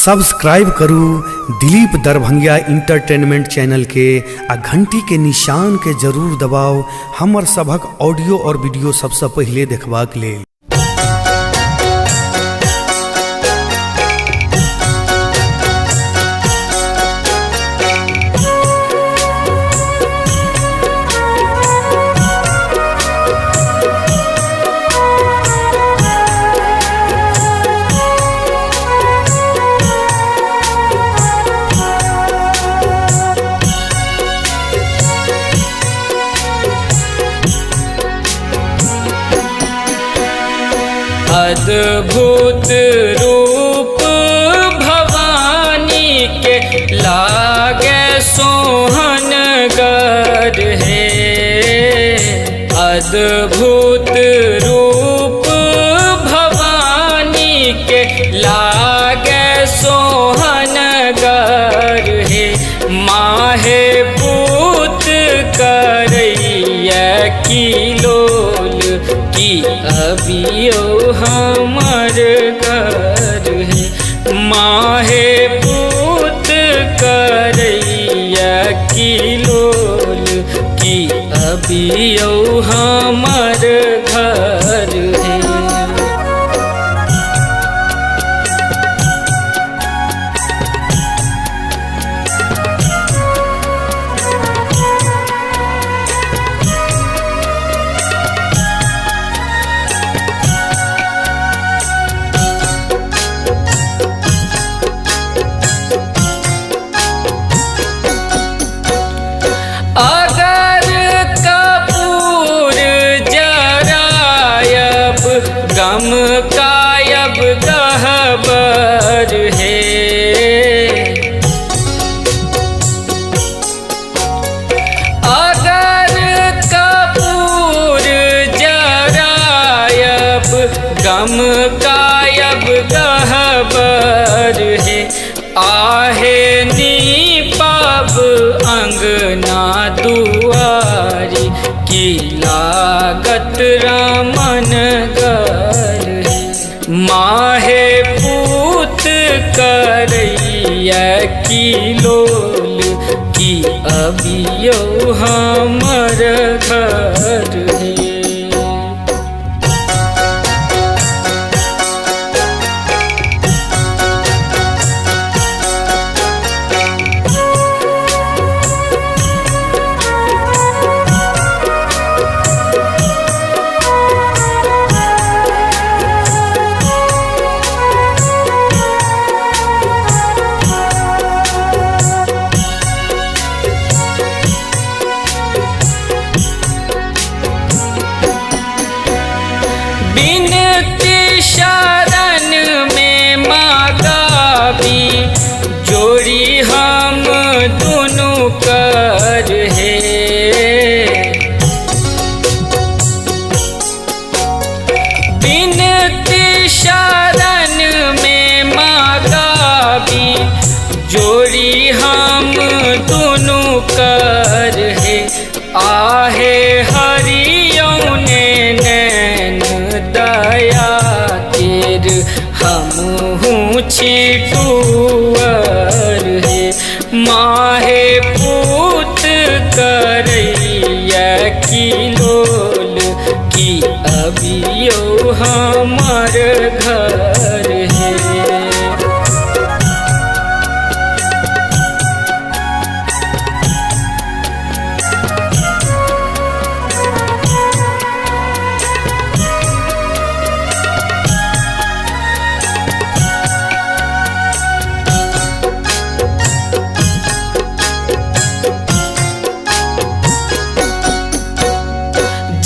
Subscribe करू दिलीप दरभंगिया entertainment channel के आ घंटी के निशान के जरूर दबाओ हमर सबक ऑडियो और वीडियो सबसे पहले देखबाक लेल। अद्भुत रूप भवानी के लागे सोहनगर है। अद्भुत रूप भवानी के लागे सोहनगर है। माहे पूत करैया की लोल की अबियो हमर घर है। माहे पूत करैया की लोल की अबियो हमर घर है। गम कायब गहबर है। अगर कपूर जरायब गम कायब गहबर है। आहे नीपब अंगना दुआरी की लागत रामन गर है। माहे पूत करैया की लोल की अबियो हमर घर है। बिनती शरण में मांगाबी जोड़ी हम दोनों कर है। बिनती शरण में मांगाबी जोड़ी हम दोनों कर है। आहे हरियों ने दया तेर हमहूँ छिटुअर है। माहे पूत करैया की लोल की अबियो हमर घर है।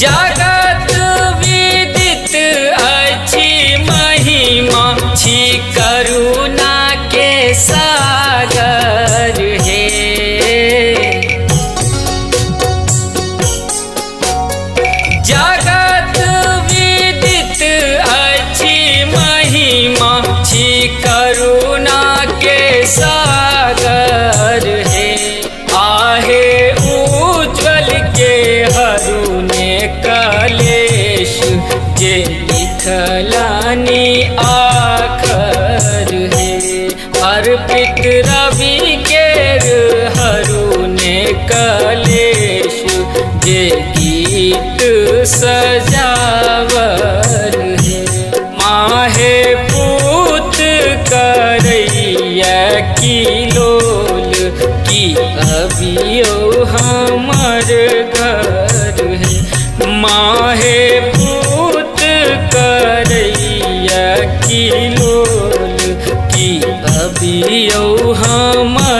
जगत विदित अछि महिमा छी करुणा के सागर है। जगत विदित अछि महिमा छी करुणा के सागर है। आहे उज्ज्वल के हरुने कलेश जे लिखलानी आखर है। अर्पित रवि केर हरुने कलेश जे गीत सजावल है। माहे पूत करैया की लोल की अभियो हमर घर है। माहे पूत करैया की लोल की अभियो हमर